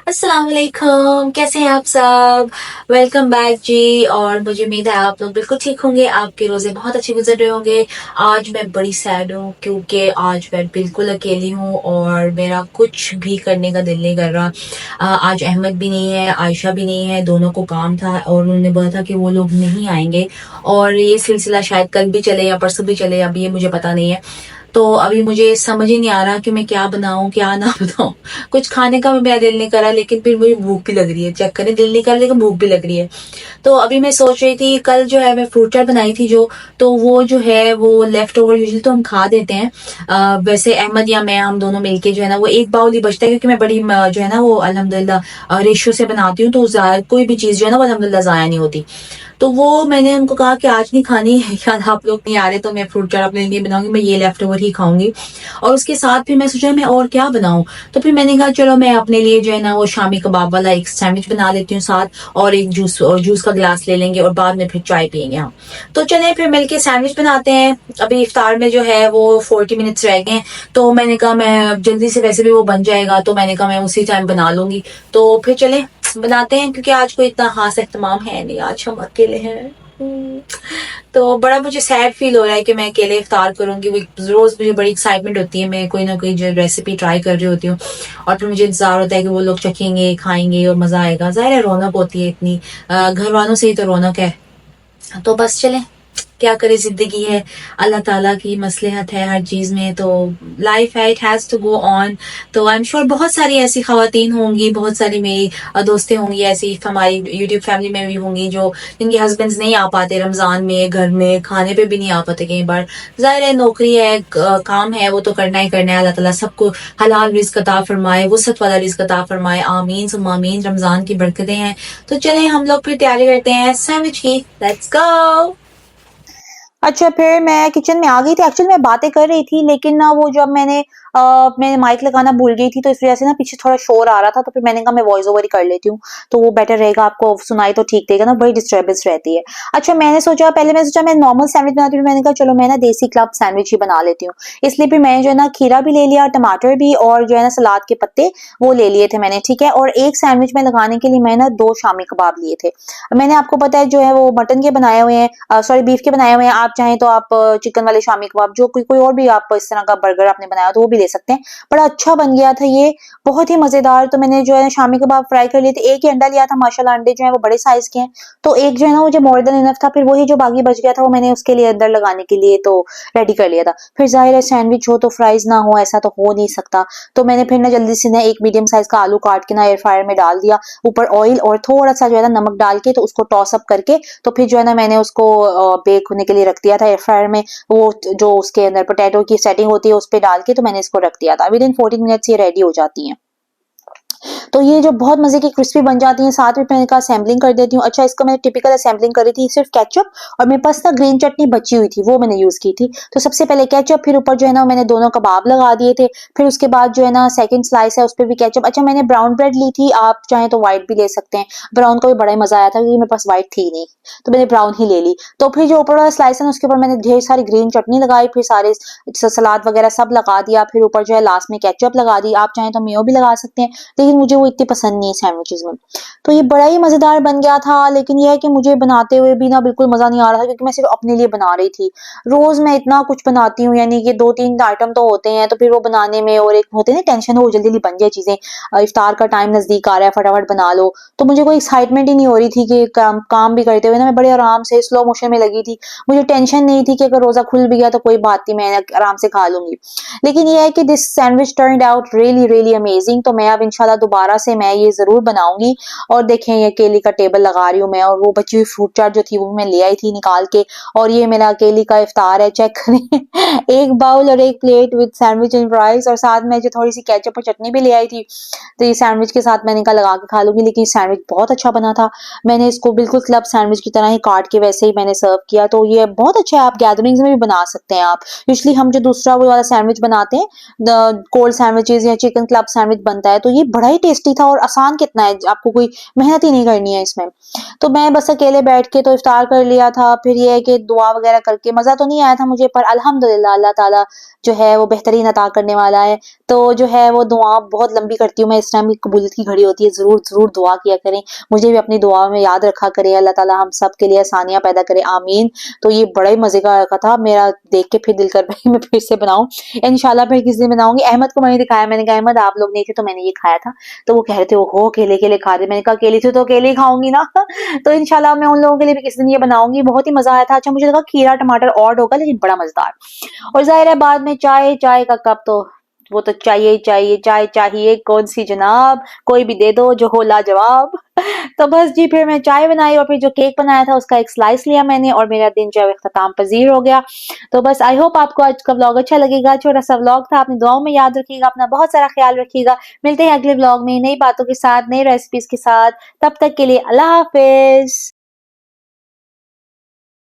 अस्सलाम वालेकुम, कैसे हैं आप सब? वेलकम बैक जी। और मुझे उम्मीद है आप लोग बिल्कुल ठीक होंगे, आपके रोज़े बहुत अच्छे गुजर रहे होंगे। आज मैं बड़ी सैड हूँ क्योंकि आज मैं बिल्कुल अकेली हूँ और मेरा कुछ भी करने का दिल नहीं कर रहा। आज अहमद भी नहीं है, आयशा भी नहीं है, दोनों को काम था और उन्होंने बोला था कि वो लोग नहीं आएंगे और ये सिलसिला शायद कल भी चले या परसों भी चले, अभी ये मुझे पता नहीं है। तो अभी मुझे समझ ही नहीं आ रहा कि मैं क्या बनाऊं क्या ना बनाऊं। कुछ खाने का भी मेरा दिल नहीं करा, लेकिन फिर मुझे भूख भी लग रही है। चेक करें, दिल नहीं कर रहा लेकिन भूख भी लग रही है। तो अभी मैं सोच रही थी, कल जो है मैं फ्रूट चाट बनाई थी जो, तो वो जो है वो लेफ्ट ओवर यूजली तो हम खा देते हैं। वैसे अहमद या मैं हम दोनों मिलके जो है ना वो एक बाउल ही बचता है, क्योंकि मैं बड़ी जो है ना वो अल्हम्दुलिल्लाह रेशियो से बनाती हूँ, तो कोई भी चीज़ जो है ना वो अल्हम्दुलिल्लाह ज़ाया नहीं होती। तो वो मैंने उनको कहा कि आज नहीं खानी है, यार आप लोग नहीं आ रहे तो मैं फ्रूट चाट अपने लिए बनाऊंगी, मैं ये लेफ्ट ओवर ही खाऊंगी। और उसके साथ फिर मैं सोचा मैं और क्या बनाऊं। तो फिर मैंने कहा चलो मैं अपने लिए जो है ना वो शामी कबाब वाला एक सैंडविच बना लेती हूँ साथ, और एक जूस का गिलास ले लेंगे और बाद में फिर चाय पियेंगे हम। तो चले फिर मिलके सैंडविच बनाते हैं। अभी इफ्तार में जो है वो 40 मिनट्स रह गए हैं, तो मैंने कहा मैं जल्दी से, वैसे भी वो बन जाएगा, तो मैंने कहा मैं उसी टाइम बना लूंगी। तो फिर चले बनाते हैं, क्योंकि आज कोई इतना खास एहतमाम है नहीं, आज हम अकेले हैं। हम्म, तो बड़ा मुझे सैड फील हो रहा है कि मैं अकेले इफ्तार करूंगी। वो रोज मुझे बड़ी एक्साइटमेंट होती है, मैं कोई ना कोई जो रेसिपी ट्राई कर रही होती हूँ और फिर मुझे इंतजार होता है कि वो लोग चखेंगे खाएंगे और मजा आएगा। जाहिर है रौनक होती है इतनी, घर वालों से ही तो रौनक है। तो बस चले, क्या करे, जिंदगी है, अल्लाह ताला की मसलहत है हर चीज में, तो लाइफ है, it has to go on. तो आई एम श्योर बहुत सारी ऐसी खवातीन होंगी, बहुत सारी मेरी दोस्तें होंगी ऐसी, हमारी यूट्यूब फैमिली में भी होंगी जो जिनके हस्बैंड्स नहीं आ पाते रमजान में, घर में खाने पे भी नहीं आ पाते कई बार। जाहिर है नौकरी है, काम है, वो तो करना ही करना है। अल्लाह ताला सबको हलाल रिस्क अता फरमाए, वसअत वाला रिस्क अता फरमाए, आमीन सुम्मा आमीन। रमजान की बरकतें हैं। तो चले हम लोग फिर तैयारी करते हैं सैंडविच की, लेट्स गो। अच्छा, फिर मैं किचन में आ गई थी। एक्चुअली मैं बातें कर रही थी, लेकिन ना वो जब मैंने माइक लगाना भूल गई थी, तो इस वजह से ना पीछे थोड़ा शोर आ रहा था। तो फिर मैंने कहा मैं वॉइस ओवर ही कर लेती हूँ, तो वो बेटर रहेगा, आपको सुनाई तो ठीक देगा ना, बड़ी डिस्टर्बेंस रहती है। अच्छा, मैंने सोचा मैं नॉर्मल सैंडविच बनाती हूँ, मैंने कहा चलो मैं ना देसी क्लब सैंडविच ही बना लेती हूँ। इसलिए फिर मैंने जो है ना खीरा भी ले लिया, टमाटर भी, और जो है ना सलाद के पत्ते वो ले लिए थे मैंने, ठीक है। और एक सैंडविच में लगाने के लिए मैं ना 2 शामी कबाब लिए थे। मैंने आपको पता है जो है वो मटन के बनाए हुए हैं, सॉरी बीफ के बनाए हुए हैं। आप चाहें तो आप चिकन वाले शामी कबाब, जो कोई और भी आप इस तरह का बर्गर आपने बनाया तो वो भी ले सकते हैं। बड़ा अच्छा बन गया था ये, बहुत ही मजेदार। तो मैंने जो है शामी कबाब फ्राई कर लिए थे। एक ही अंडा लिया था, माशाल्लाह अंडे जो है वो बड़े साइज के हैं, तो एक जो है ना मुझे मोर देन इनफ था। फिर वही जो बाकी बच गया था वो मैंने उसके लिए अंदर लगाने के लिए तो रेडी कर लिया था। फिर जाहिर है सैंडविच हो तो फ्राइज ना हो, ऐसा तो हो नहीं सकता। तो मैंने फिर ना जल्दी से ना एक मीडियम साइज का आलू काट के ना एयर फ्रायर में डाल दिया, ऊपर ऑयल और थोड़ा सा जो है ना नमक डाल के, तो उसको टॉस अप करके, तो फिर जो है ना मैंने उसको बेक होने के लिए रख दिया था एयर फ्रायर में। वो जो उसके अंदर पोटैटो की सेटिंग होती है उस पे डाल के, तो मैंने इसको रख दिया था। विद इन 14 मिनट्स ये रेडी हो जाती है। तो ये जो बहुत मजे की क्रिस्पी बन जाती हैं। साथ में मैंने कहा असेंबलिंग कर देती हूँ। अच्छा, इसको मैंने टिपिकल असेंबलिंग करी थी सिर्फ केचप, और मेरे पास ना ग्रीन चटनी बची हुई थी, वो मैंने यूज की थी। तो सबसे पहले केचप, फिर ऊपर जो है ना मैंने दोनों कबाब लगा दिए थे। फिर उसके बाद जो है ना सेकंड स्लाइस है उस पर भी केचप। अच्छा, मैंने ब्राउन ब्रेड ली थी, आप चाहें तो व्हाइट भी ले सकते हैं। ब्राउन का भी बड़ा ही मजा आया था, क्योंकि मेरे पास व्हाइट थी नहीं, तो मैंने ब्राउन ही ले ली। तो फिर जो ऊपर वाला स्लाइस है ना उसके ऊपर मैंने ढेर सारी ग्रीन चटनी लगाई, फिर सारे सलाद वगैरह सब लगा दिया। फिर ऊपर जो है लास्ट में केचप लगा दी, आप चाहें तो मेयो भी लगा सकते हैं, लेकिन मुझे वो इतनी पसंद नहीं है सैंडविचेस में। तो ये बड़ा ही मजेदार बन गया था, लेकिन ये है कि मुझे बनाते हुए भी ना बिल्कुल मजा नहीं आ रहा था, क्योंकि मैं सिर्फ अपने लिए बना रही थी। रोज मैं इतना कुछ बनाती हूँ, यानी कि 2-3 आइटम तो होते हैं, तो फिर वो बनाने में और एक होते हैं ना टेंशन, हो जल्दी जल्दी बन जाए चीजें। इफ्तार का टाइम नजदीक आ रहा है, फटाफट बना लो। तो मुझे कोई एक्साइटमेंट ही नहीं हो रही थी कि काम भी करते हुए ना मैं बड़े आराम से स्लो मोशन में लगी थी। मुझे टेंशन नहीं थी कि अगर रोजा खुल भी गया तो कोई बात नहीं, मैं आराम से खा लूंगी। लेकिन ये है कि this sandwich turned out really really amazing. तो मैं अब इंशाल्लाह दोबारा से मैं ये जरूर बनाऊंगी। और देखें, ये केली का टेबल लगा रही हूँ मैं, और वो बची हुई फ्रूट चाट जो थी वो मैं ले आई थी निकाल के। और ये मेरा केली का इफ्तार है, चेक करें। एक बाउल और एक plate with sandwich and fries, और साथ में जो थोड़ी सी केचप और चटनी भी ले आई थी। तो ये सैंडविच के साथ मैंने कहा लगा के खा लूंगी, लेकिन सैंडविच बहुत अच्छा बना था। मैंने इसको बिल्कुल क्लब सैंडविच की तरह ही काट के वैसे ही मैंने सर्व किया। तो ये बहुत अच्छा है, आप गैदरिंग्स में भी बना सकते हैं। आप यूजली हम जो दूसरा वो वाला सैंडविच बनाते हैं, द कोल्ड सैंडविचेस या चिकन क्लब सैंडविच बनता है, तो ये बड़ा ही टेस्टी टेस्टी था और आसान कितना है, आपको कोई मेहनत ही नहीं करनी है इसमें। तो मैं बस अकेले बैठ के तो इफ्तार कर लिया था, फिर ये है कि दुआ वगैरह करके मज़ा तो नहीं आया था मुझे, पर अल्हम्दुलिल्लाह अल्लाह ताला जो है वो बेहतरीन अता करने वाला है। तो जो है वो दुआ बहुत लंबी करती हूँ मैं, इस टाइम की कबूलियत की घड़ी होती है, ज़रूर दुआ किया करें, मुझे भी अपनी दुआ में याद रखा करे, अल्लाह ताला हम सब के लिए आसानियाँ पैदा करे, आमीन। तो ये बड़ा ही मज़े का था, मेरा देख के फिर दिल कर रहा है मैं फिर से बनाऊँ। इंशाल्लाह फिर किसी दिन बनाऊँगी। अहमद को मैंने दिखाया, मैंने कहा अहमद आप लोग नहीं थे तो मैंने ये खाया था। तो वो कह रहे थे ओहो अकेले-अकेले खा रहे, मैंने कहा अकेली थी तो अकेले ही खाऊँगी ना। तो इंशाल्लाह मैं उन लोगों के लिए भी किसी दिन ये बनाऊँगी, बहुत ही मज़ा आया था। अच्छा मुझे लगा खीरा टमाटर ऑड होगा लेकिन बड़ा मज़ेदार। और ज़ाहिर है बाद में चाय का कप तो वो तो चाहिए ही चाहिए, चाय चाहिए कौन-सी जनाब, कोई भी दे दो जो हो लाजवाब। तो बस जी फिर मैं चाय बनाई और फिर जो केक बनाया था उसका एक स्लाइस लिया मैंने और मेरा दिन जो है इख्तिताम पज़ीर हो गया। तो बस आई होप आपको आज का व्लॉग अच्छा लगेगा, छोटा-सा व्लॉग था, अपनी दुआओं में याद रखिएगा, अपना बहुत सारा ख्याल रखिएगा। मिलते हैं अगले व्लॉग में नई बातों के साथ, नई रेसिपीज़ के साथ, तब तक के लिए अल्लाह हाफ़िज़।